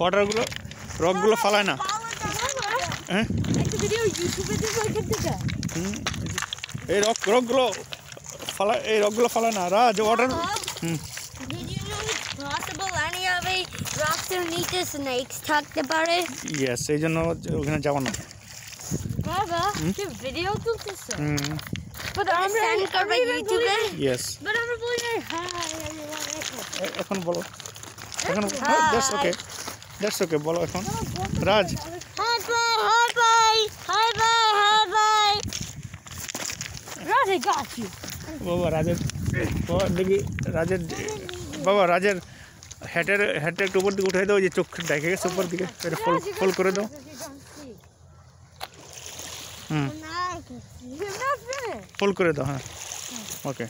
ওয়াটারগুলো রকগুলো ফালায় না। হ্যাঁ এই রকগুলো ফালায়, এই রকগুলো ফালায় না রাজ ওয়াটার। ইয়েস, এই জন্য ওখানে যাবো না। ইয়েস, এখন বলো, এখন দ্যাটস ওকে বলো এখন রাজ। বাবা রাজের দেখি রাজের বাবা রাজের হ্যাটের একটু উপর দিকে উঠে দাও, যে চোখ দেখে গেছে উপর দিকে, ফোল্ড করে দাও। ফোল্ড করে দাও। হ্যাঁ ওকে।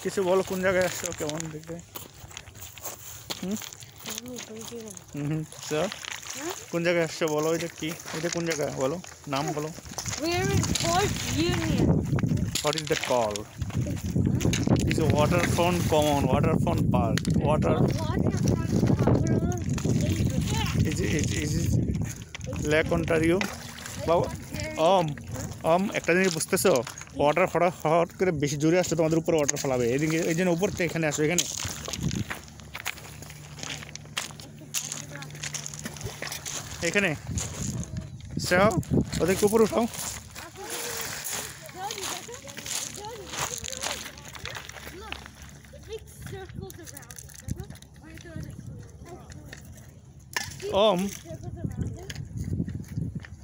কিছু বলো, কোন জায়গায় আসছো, কেমন দেখবে? স্যার কোন জায়গায় আসছো বলো, এটা কি, এটা কোন জায়গা বলো, নাম বলো। What is the call? It's a waterfront common, waterfront park, water. Is Lake Ontario? একটা জিনিস বুঝতেছো, ওয়াটার হঠাৎ করে বেশি জোরে আসছে তোমাদের উপরে ওয়াটার ফেলাবে, এদিকে এই জন্য উপর থেকে এখানে আসো, এখানে এখানে ওদেরকে উপরে উঠাও।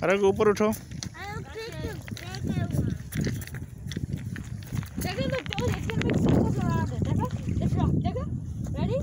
আরে উপরে উঠো। They're gonna go, it's gonna make circles around it. Ready?